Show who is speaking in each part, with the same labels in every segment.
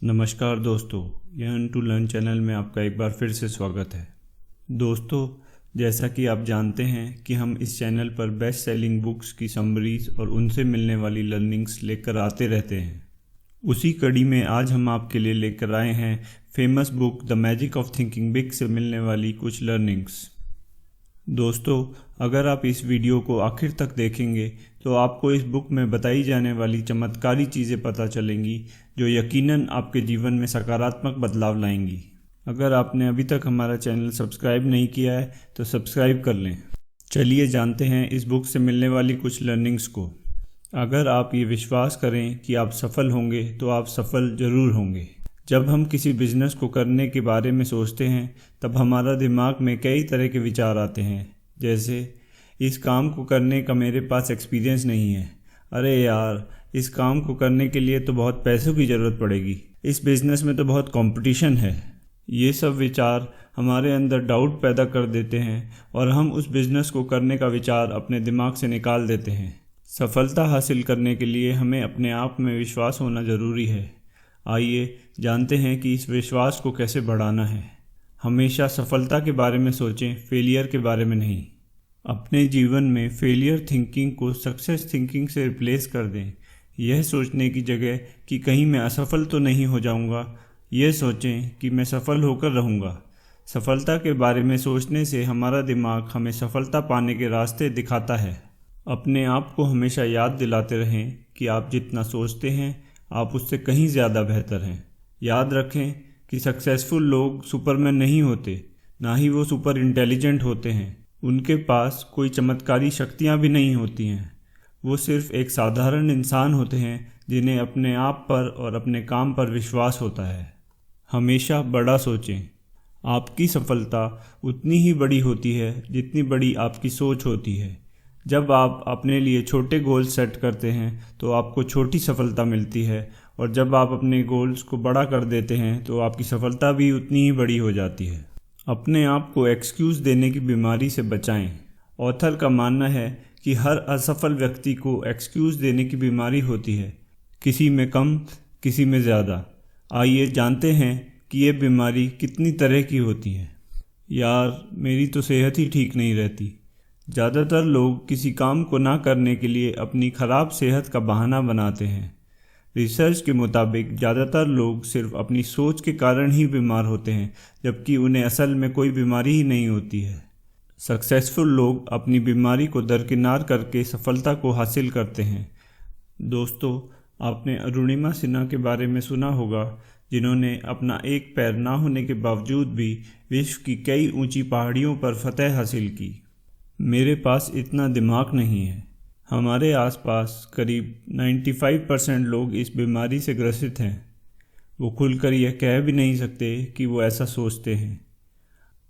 Speaker 1: नमस्कार दोस्तों, learn to learn channel में आपका एक बार फिर से स्वागत है। दोस्तों, जैसा कि आप जानते हैं कि हम इस चैनल पर बेस्ट सेलिंग बुक्स की समरीज और उनसे मिलने वाली लर्निंग्स लेकर आते रहते हैं। उसी कड़ी में आज हम आपके लिए लेकर आए हैं famous book the magic of thinking big से मिलने वाली कुछ लर्निंग्स। दोस्तों, अगर आप इस वीडियो को आखिर तक देखेंगे तो आपको इस बुक में बताई जाने वाली चमत्कारी चीज़ें पता चलेंगी जो यकीनन आपके जीवन में सकारात्मक बदलाव लाएंगी। अगर आपने अभी तक हमारा चैनल सब्सक्राइब नहीं किया है तो सब्सक्राइब कर लें। चलिए जानते हैं इस बुक से मिलने वाली कुछ लर्निंग्स को। अगर आप ये विश्वास करें कि आप सफल होंगे तो आप सफल ज़रूर होंगे। जब हम किसी बिजनेस को करने के बारे में सोचते हैं तब हमारा दिमाग में कई तरह के विचार आते हैं, जैसे इस काम को करने का मेरे पास एक्सपीरियंस नहीं है, अरे यार इस काम को करने के लिए तो बहुत पैसों की ज़रूरत पड़ेगी, इस बिज़नेस में तो बहुत कंपटीशन है। ये सब विचार हमारे अंदर डाउट पैदा कर देते हैं और हम उस बिज़नेस को करने का विचार अपने दिमाग से निकाल देते हैं। सफलता हासिल करने के लिए हमें अपने आप में विश्वास होना ज़रूरी है। आइए जानते हैं कि इस विश्वास को कैसे बढ़ाना है। हमेशा सफलता के बारे में सोचें, फेलियर के बारे में नहीं। अपने जीवन में फेलियर थिंकिंग को सक्सेस थिंकिंग से रिप्लेस कर दें। यह सोचने की जगह कि कहीं मैं असफल तो नहीं हो जाऊंगा, यह सोचें कि मैं सफल होकर रहूंगा। सफलता के बारे में सोचने से हमारा दिमाग हमें सफलता पाने के रास्ते दिखाता है। अपने आप को हमेशा याद दिलाते रहें कि आप जितना सोचते हैं आप उससे कहीं ज़्यादा बेहतर हैं। याद रखें कि सक्सेसफुल लोग सुपरमैन नहीं होते, ना ही वो सुपर इंटेलिजेंट होते हैं। उनके पास कोई चमत्कारी शक्तियाँ भी नहीं होती हैं। वो सिर्फ एक साधारण इंसान होते हैं जिन्हें अपने आप पर और अपने काम पर विश्वास होता है। हमेशा बड़ा सोचें। आपकी सफलता उतनी ही बड़ी होती है जितनी बड़ी आपकी सोच होती है। जब आप अपने लिए छोटे गोल्स सेट करते हैं तो आपको छोटी सफलता मिलती है, और जब आप अपने गोल्स को बड़ा कर देते हैं तो आपकी सफलता भी उतनी ही बड़ी हो जाती है। अपने आप को एक्सक्यूज़ देने की बीमारी से बचाएं। ऑथर का मानना है कि हर असफल व्यक्ति को एक्सक्यूज़ देने की बीमारी होती है, किसी में कम किसी में ज़्यादा। आइए जानते हैं कि ये बीमारी कितनी तरह की होती है। यार मेरी तो सेहत ही ठीक नहीं रहती। ज़्यादातर लोग किसी काम को ना करने के लिए अपनी ख़राब सेहत का बहाना बनाते हैं। रिसर्च के मुताबिक ज़्यादातर लोग सिर्फ अपनी सोच के कारण ही बीमार होते हैं, जबकि उन्हें असल में कोई बीमारी ही नहीं होती है। सक्सेसफुल लोग अपनी बीमारी को दरकिनार करके सफलता को हासिल करते हैं। दोस्तों, आपने अरुणिमा सिन्हा के बारे में सुना होगा, जिन्होंने अपना एक पैर ना होने के बावजूद भी विश्व की कई ऊंची पहाड़ियों पर फतह हासिल की। मेरे पास इतना दिमाग नहीं है। हमारे आसपास करीब 95% लोग इस बीमारी से ग्रसित हैं। वो खुलकर यह कह भी नहीं सकते कि वो ऐसा सोचते हैं।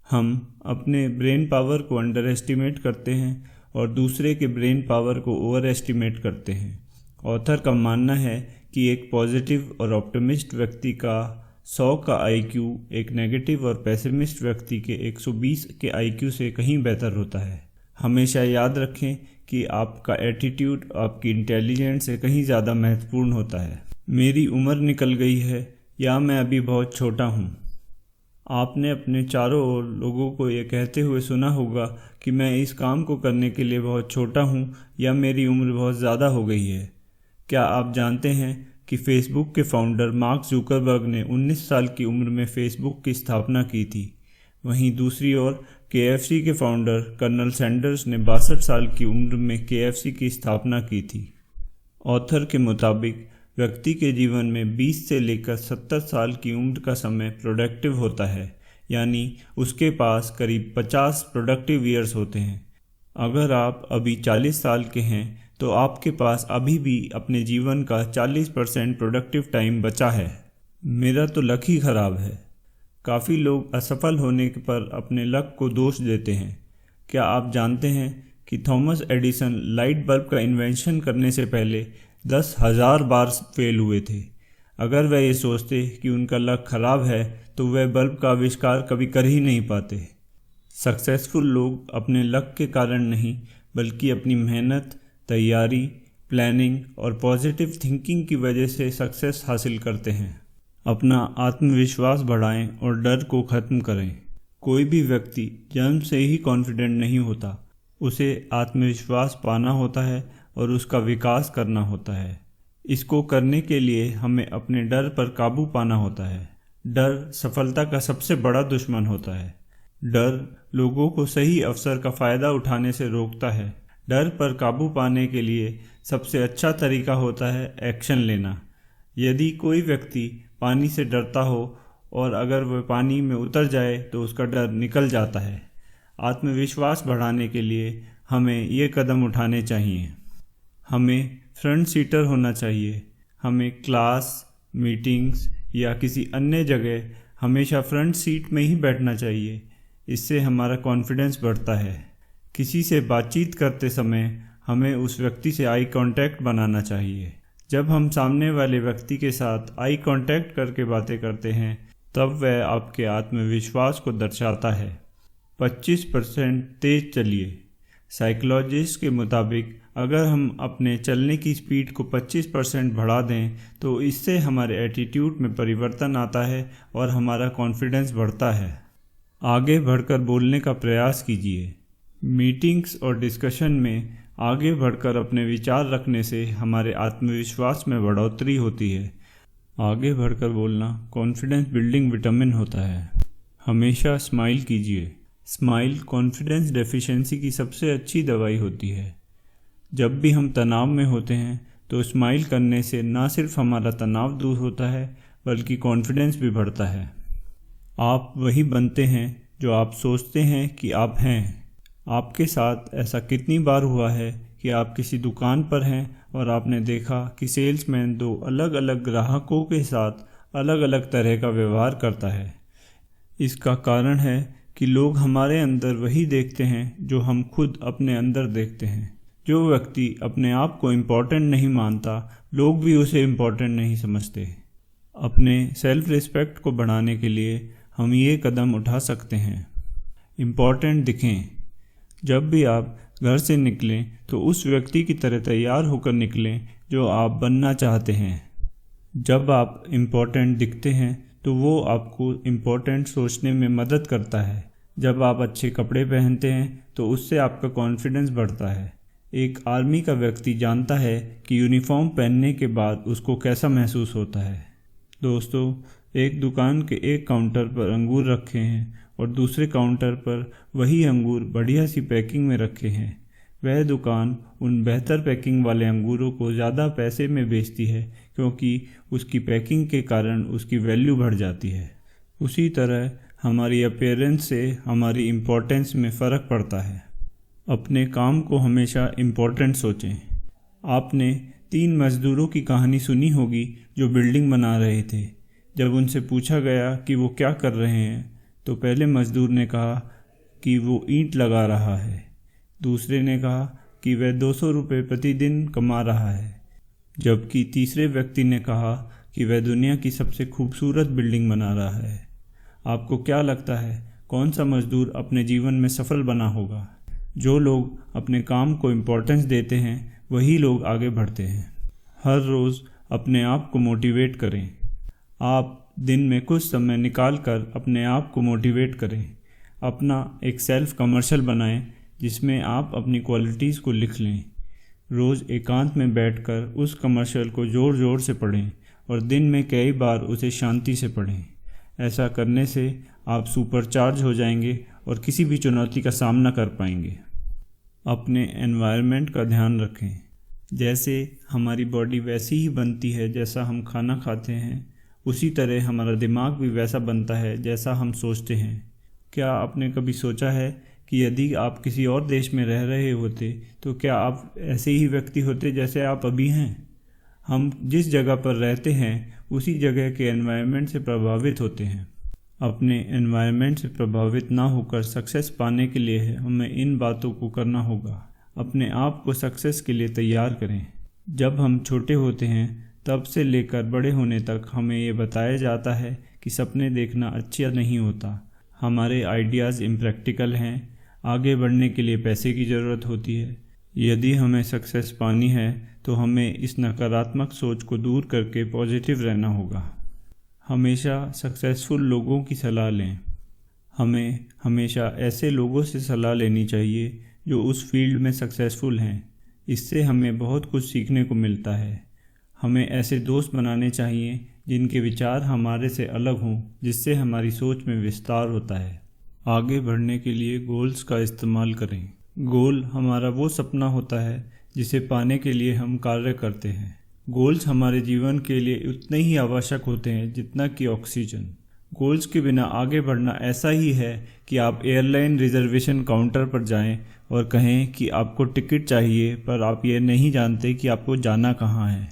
Speaker 1: हम अपने ब्रेन पावर को अंडर एस्टिमेट करते हैं और दूसरे के ब्रेन पावर को ओवर एस्टिमेट करते हैं। ऑथर का मानना है कि एक पॉजिटिव और ऑप्टिमिस्ट व्यक्ति का 100 का IQ एक नेगेटिव और पेसिमिस्ट व्यक्ति के 120 के IQ से कहीं बेहतर होता है। हमेशा याद रखें कि आपका एटीट्यूड आपकी इंटेलिजेंस से कहीं ज़्यादा महत्वपूर्ण होता है। मेरी उम्र निकल गई है या मैं अभी बहुत छोटा हूँ। आपने अपने चारों ओर लोगों को ये कहते हुए सुना होगा कि मैं इस काम को करने के लिए बहुत छोटा हूँ या मेरी उम्र बहुत ज़्यादा हो गई है। क्या आप जानते हैं कि फेसबुक के फाउंडर मार्क जुकरबर्ग ने 19 साल की उम्र में फेसबुक की स्थापना की थी। वहीं दूसरी ओर KFC के फाउंडर कर्नल सैंडर्स ने 62 साल की उम्र में KFC की स्थापना की थी। ऑथर के मुताबिक व्यक्ति के जीवन में 20 से लेकर 70 साल की उम्र का समय प्रोडक्टिव होता है, यानी उसके पास करीब 50 प्रोडक्टिव ईयर्स होते हैं। अगर आप अभी 40 साल के हैं तो आपके पास अभी भी अपने जीवन का 40% प्रोडक्टिव टाइम बचा है। मेरा तो लक ही ख़राब है। काफ़ी लोग असफल होने पर अपने लक को दोष देते हैं। क्या आप जानते हैं कि थॉमस एडिसन लाइट बल्ब का इन्वेंशन करने से पहले 10,000 बार फेल हुए थे। अगर वह ये सोचते कि उनका लक ख़राब है तो वह बल्ब का आविष्कार कभी कर ही नहीं पाते। सक्सेसफुल लोग अपने लक के कारण नहीं बल्कि अपनी मेहनत, तैयारी, प्लानिंग और पॉजिटिव थिंकिंग की वजह से सक्सेस हासिल करते हैं। अपना आत्मविश्वास बढ़ाएं और डर को ख़त्म करें। कोई भी व्यक्ति जन्म से ही कॉन्फिडेंट नहीं होता, उसे आत्मविश्वास पाना होता है और उसका विकास करना होता है। इसको करने के लिए हमें अपने डर पर काबू पाना होता है। डर सफलता का सबसे बड़ा दुश्मन होता है। डर लोगों को सही अवसर का फ़ायदा उठाने से रोकता है। डर पर काबू पाने के लिए सबसे अच्छा तरीका होता है एक्शन लेना। यदि कोई व्यक्ति पानी से डरता हो और अगर वह पानी में उतर जाए तो उसका डर निकल जाता है। आत्मविश्वास बढ़ाने के लिए हमें ये कदम उठाने चाहिए। हमें फ्रंट सीटर होना चाहिए। हमें क्लास, मीटिंग्स या किसी अन्य जगह हमेशा फ्रंट सीट में ही बैठना चाहिए। इससे हमारा कॉन्फिडेंस बढ़ता है। किसी से बातचीत करते समय हमें उस व्यक्ति से आई कांटेक्ट बनाना चाहिए। जब हम सामने वाले व्यक्ति के साथ आई कांटेक्ट करके बातें करते हैं तब वह आपके आत्मविश्वास को दर्शाता है। 25% तेज चलिए। साइकोलॉजिस्ट के मुताबिक अगर हम अपने चलने की स्पीड को 25% बढ़ा दें तो इससे हमारे एटीट्यूड में परिवर्तन आता है और हमारा कॉन्फिडेंस बढ़ता है। आगे बढ़कर बोलने का प्रयास कीजिए। मीटिंग्स और डिस्कशन में आगे बढ़कर अपने विचार रखने से हमारे आत्मविश्वास में बढ़ोतरी होती है। आगे बढ़कर बोलना कॉन्फिडेंस बिल्डिंग विटामिन होता है। हमेशा स्माइल कीजिए। स्माइल कॉन्फिडेंस डेफिशिएंसी की सबसे अच्छी दवाई होती है। जब भी हम तनाव में होते हैं तो स्माइल करने से न सिर्फ हमारा तनाव दूर होता है बल्कि कॉन्फिडेंस भी बढ़ता है। आप वही बनते हैं जो आप सोचते हैं कि आप हैं। आपके साथ ऐसा कितनी बार हुआ है कि आप किसी दुकान पर हैं और आपने देखा कि सेल्समैन 2 अलग अलग ग्राहकों के साथ अलग अलग तरह का व्यवहार करता है। इसका कारण है कि लोग हमारे अंदर वही देखते हैं जो हम खुद अपने अंदर देखते हैं। जो व्यक्ति अपने आप को इम्पोर्टेंट नहीं मानता, लोग भी उसे इम्पोर्टेंट नहीं समझते। अपने सेल्फ रिस्पेक्ट को बढ़ाने के लिए हम ये कदम उठा सकते हैं। इम्पोर्टेंट दिखें। जब भी आप घर से निकलें तो उस व्यक्ति की तरह तैयार होकर निकलें जो आप बनना चाहते हैं। जब आप इम्पोर्टेंट दिखते हैं तो वो आपको इम्पोर्टेंट सोचने में मदद करता है। जब आप अच्छे कपड़े पहनते हैं तो उससे आपका कॉन्फिडेंस बढ़ता है। एक आर्मी का व्यक्ति जानता है कि यूनिफॉर्म पहनने के बाद उसको कैसा महसूस होता है। दोस्तों, एक दुकान के एक काउंटर पर अंगूर रखे हैं और दूसरे काउंटर पर वही अंगूर बढ़िया सी पैकिंग में रखे हैं। वह दुकान उन बेहतर पैकिंग वाले अंगूरों को ज़्यादा पैसे में बेचती है क्योंकि उसकी पैकिंग के कारण उसकी वैल्यू बढ़ जाती है। उसी तरह हमारी अपीयरेंस से हमारी इम्पोर्टेंस में फ़र्क पड़ता है। अपने काम को हमेशा इम्पोर्टेंट सोचें। आपने 3 मज़दूरों की कहानी सुनी होगी जो बिल्डिंग बना रहे थे। जब उनसे पूछा गया कि वो क्या कर रहे हैं तो पहले मज़दूर ने कहा कि वो ईंट लगा रहा है। दूसरे ने कहा कि वह 200 रुपये प्रतिदिन कमा रहा है, जबकि तीसरे व्यक्ति ने कहा कि वह दुनिया की सबसे खूबसूरत बिल्डिंग बना रहा है। आपको क्या लगता है कौन सा मज़दूर अपने जीवन में सफल बना होगा? जो लोग अपने काम को इम्पोर्टेंस देते हैं वही लोग आगे बढ़ते हैं। हर रोज़ अपने आप को मोटिवेट करें। आप दिन में कुछ समय निकाल कर अपने आप को मोटिवेट करें। अपना एक सेल्फ कमर्शियल बनाएं जिसमें आप अपनी क्वालिटीज़ को लिख लें। रोज़ एकांत में बैठकर उस कमर्शियल को ज़ोर ज़ोर से पढ़ें और दिन में कई बार उसे शांति से पढ़ें। ऐसा करने से आप सुपरचार्ज हो जाएंगे और किसी भी चुनौती का सामना कर पाएंगे। अपने एनवायरनमेंट का ध्यान रखें। जैसे हमारी बॉडी वैसी ही बनती है जैसा हम खाना खाते हैं, उसी तरह हमारा दिमाग भी वैसा बनता है जैसा हम सोचते हैं। क्या आपने कभी सोचा है कि यदि आप किसी और देश में रह रहे होते तो क्या आप ऐसे ही व्यक्ति होते जैसे आप अभी हैं? हम जिस जगह पर रहते हैं उसी जगह के एनवायरनमेंट से प्रभावित होते हैं। अपने एनवायरनमेंट से प्रभावित ना होकर सक्सेस पाने के लिए हमें इन बातों को करना होगा। अपने आप को सक्सेस के लिए तैयार करें। जब हम छोटे होते हैं तब से लेकर बड़े होने तक हमें ये बताया जाता है कि सपने देखना अच्छा नहीं होता, हमारे आइडियाज़ इम्प्रैक्टिकल हैं, आगे बढ़ने के लिए पैसे की ज़रूरत होती है। यदि हमें सक्सेस पानी है तो हमें इस नकारात्मक सोच को दूर करके पॉजिटिव रहना होगा। हमेशा सक्सेसफुल लोगों की सलाह लें। हमें हमेशा ऐसे लोगों से सलाह लेनी चाहिए जो उस फील्ड में सक्सेसफुल हैं। इससे हमें बहुत कुछ सीखने को मिलता है। हमें ऐसे दोस्त बनाने चाहिए जिनके विचार हमारे से अलग हों, जिससे हमारी सोच में विस्तार होता है। आगे बढ़ने के लिए गोल्स का इस्तेमाल करें। गोल हमारा वो सपना होता है जिसे पाने के लिए हम कार्य करते हैं। गोल्स हमारे जीवन के लिए उतने ही आवश्यक होते हैं जितना कि ऑक्सीजन। गोल्स के बिना आगे बढ़ना ऐसा ही है कि आप एयरलाइन रिजर्वेशन काउंटर पर जाएं और कहें कि आपको टिकट चाहिए, पर आप ये नहीं जानते कि आपको जाना कहाँ है।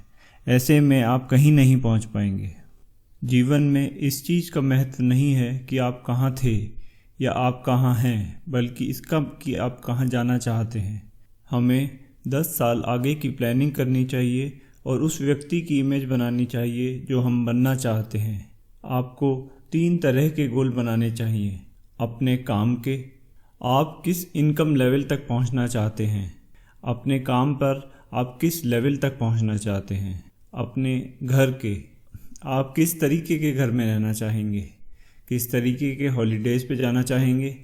Speaker 1: ऐसे में आप कहीं नहीं पहुंच पाएंगे। जीवन में इस चीज़ का महत्व नहीं है कि आप कहाँ थे या आप कहाँ हैं, बल्कि इसका कि आप कहाँ जाना चाहते हैं। हमें 10 साल आगे की प्लानिंग करनी चाहिए और उस व्यक्ति की इमेज बनानी चाहिए जो हम बनना चाहते हैं। आपको 3 तरह के गोल बनाने चाहिए। अपने काम के, आप किस इनकम लेवल तक पहुंचना चाहते हैं। अपने काम पर आप किस लेवल तक पहुंचना चाहते हैं। अपने घर के, आप किस तरीके के घर में रहना चाहेंगे, किस तरीके के हॉलीडेज़ पे जाना चाहेंगे,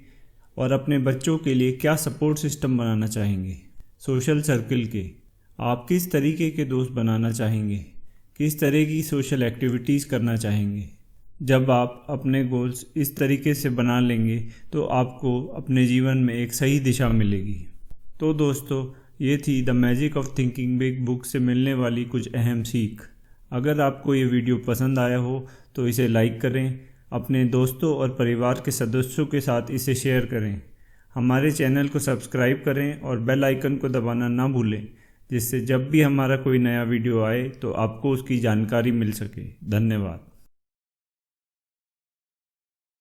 Speaker 1: और अपने बच्चों के लिए क्या सपोर्ट सिस्टम बनाना चाहेंगे। सोशल सर्कल के, आप किस तरीके के दोस्त बनाना चाहेंगे, किस तरह की सोशल एक्टिविटीज़ करना चाहेंगे। जब आप अपने गोल्स इस तरीके से बना लेंगे तो आपको अपने जीवन में एक सही दिशा मिलेगी। तो दोस्तों, ये थी the magic of thinking big book से मिलने वाली कुछ अहम सीख। अगर आपको ये वीडियो पसंद आया हो तो इसे लाइक करें, अपने दोस्तों और परिवार के सदस्यों के साथ इसे शेयर करें। हमारे चैनल को सब्सक्राइब करें और बेल आइकन को दबाना ना भूलें, जिससे जब भी हमारा कोई नया वीडियो आए तो आपको उसकी जानकारी मिल सके। धन्यवाद।